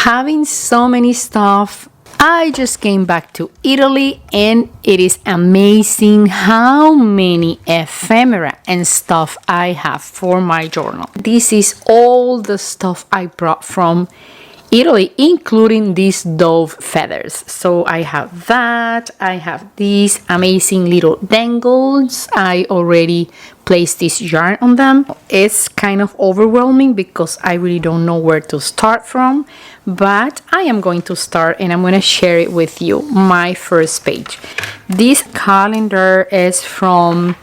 having so many stuff. I just came back to Italy and it is amazing how many ephemera and stuff I have for my journal. This is all the stuff I brought from Italy, including these dove feathers. So I have that. I have these amazing little dangles. I already placed this yarn on them. It's kind of overwhelming because I really don't know where to start from, but I am going to start and I'm going to share it with you. My first page. This calendar is from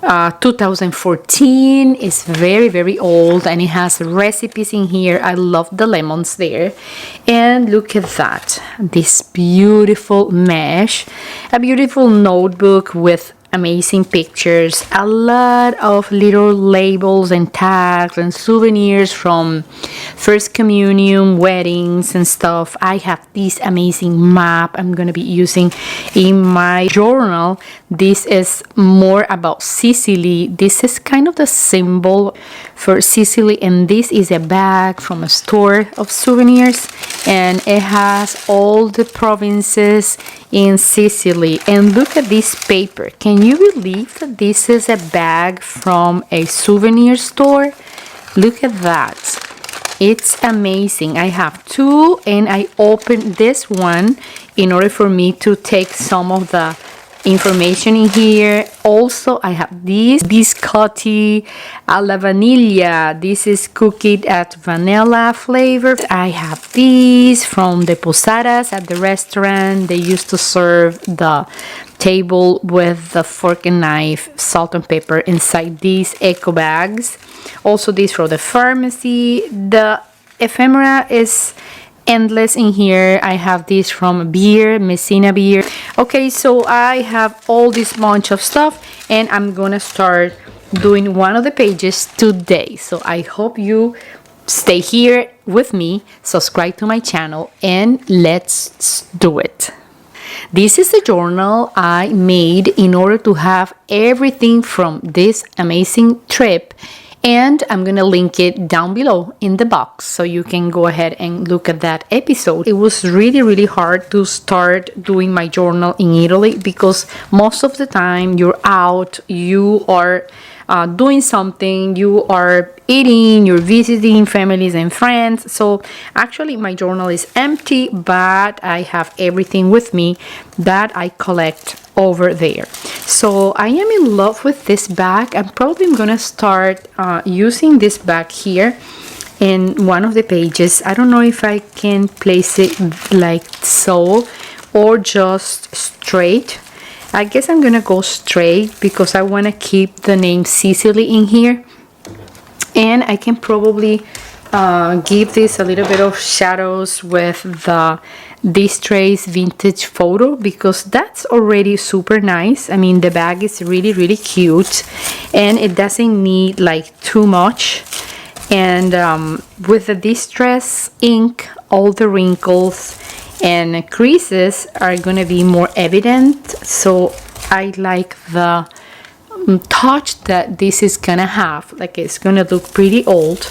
2014. It's very old and it has recipes in here. I love the lemons there. And look at that, this beautiful mesh, a beautiful notebook with amazing pictures, a lot of little labels and tags and souvenirs from first communion, weddings and stuff. I have this amazing map I'm gonna be using in my journal. This is more about Sicily. This is kind of the symbol for Sicily, and this is a bag from a store of souvenirs, and it has all the provinces in Sicily. And look at this paper. Can you believe that this is a bag from a souvenir store? Look at that. It's amazing. I have two and I opened this one in order for me to take some of the information in here. Also, I have this biscotti alla vaniglia. This is cooked at vanilla flavor. I have these from the posadas at the restaurant. They used to serve the table with the fork and knife, salt and pepper inside these eco bags. Also, these from the pharmacy. The ephemera is endless in here. I have this from beer, Messina beer. Okay, so I have all this bunch of stuff and I'm gonna start doing one of the pages today. So I hope you stay here with me, subscribe to my channel, and let's do it. This is a journal I made in order to have everything from this amazing trip, and I'm gonna link it down below in the box so you can go ahead and look at that episode. It was really hard to start doing my journal in Italy because most of the time you're out, you are doing something, you are eating, you're visiting families and friends. So actually my journal is empty, but I have everything with me that I collect over there. So I am in love with this bag. I'm probably gonna start using this bag here in one of the pages. I don't know if I can place it like so or just straight. I guess I'm gonna go straight because I want to keep the name Sicily in here, and I can probably give this a little bit of shadows with the Distress vintage photo because that's already super nice. I mean, the bag is really cute and it doesn't need like too much, and with the Distress ink, all the wrinkles and creases are gonna be more evident. So I like the touch that this is gonna have. Like, it's gonna look pretty old.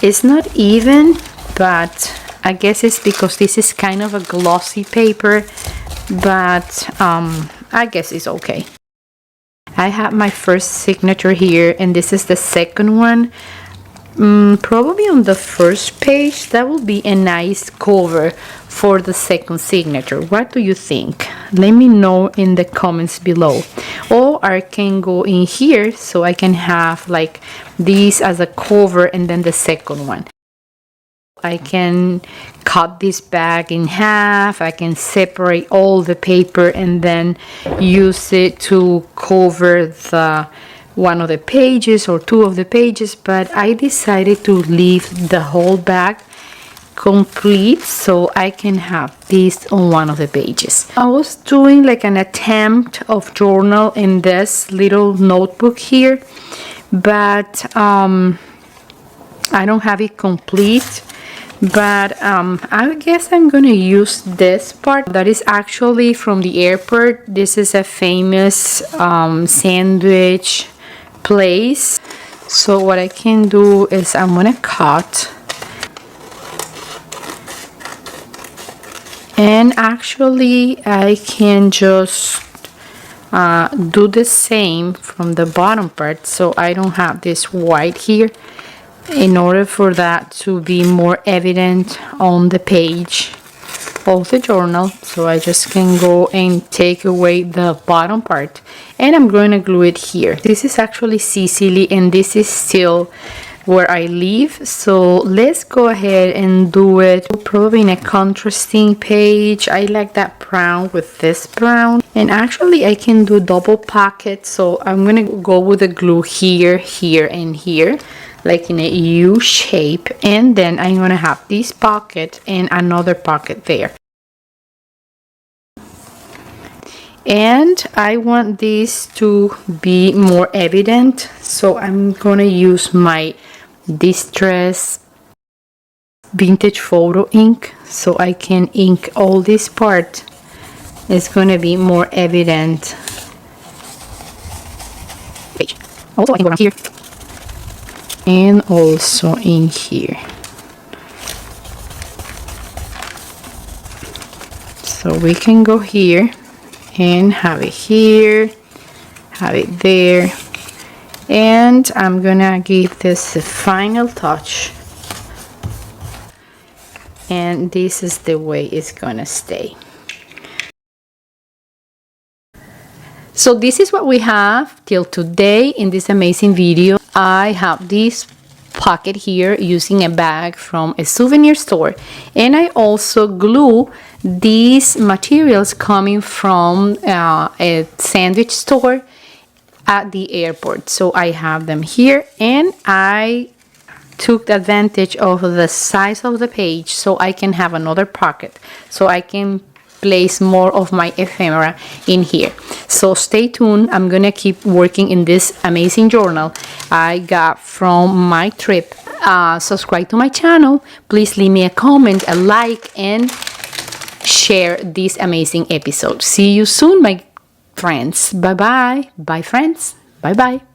It's not even, but I guess it's because this is kind of a glossy paper, but I guess it's okay. I have my first signature here, and this is the second one. Probably on the first page. That will be a nice cover for the second signature. What do you think? Let me know in the comments below. Or I can go in here so I can have like this as a cover and then the second one. I can cut this bag in half. I can separate all the paper and then use it to cover the one of the pages or two of the pages, but I decided to leave the whole bag complete so I can have this on one of the pages. I was doing like an attempt of journal in this little notebook here, but I don't have it complete. But I guess I'm gonna use this part that is actually from the airport. This is a famous sandwich place. So what I can do is I'm gonna cut And actually I can just do the same from the bottom part, so I don't have this white here, in order for that to be more evident on the page of the journal. So I just can go and take away the bottom part, and I'm going to glue it here. This is actually Sicily, and this is still where I live, so let's go ahead and do it probably in a contrasting page. I like that brown with this brown, and actually I can do double pocket, so I'm gonna go with the glue here, here, and here, like in a U shape, and then I'm gonna have this pocket and another pocket there. And I want this to be more evident, so I'm gonna use my Distress vintage photo ink, so I can ink all this part. It's gonna be more evident. Also I can go around here and also in here. So we can go here and have it here, have it there. And I'm gonna give this a final touch, and this is the way it's gonna stay. So this is what we have till today in this amazing video. I have this pocket here using a bag from a souvenir store, and I also glue these materials coming from a sandwich store at the airport. So I have them here, and I took advantage of the size of the page so I can have another pocket, so I can place more of my ephemera in here. So stay tuned. I'm gonna keep working in this amazing journal I got from my trip. Subscribe to my channel, please leave me a comment, a like, and share this amazing episode. See you soon, my friends. Bye bye. Bye, friends. Bye bye.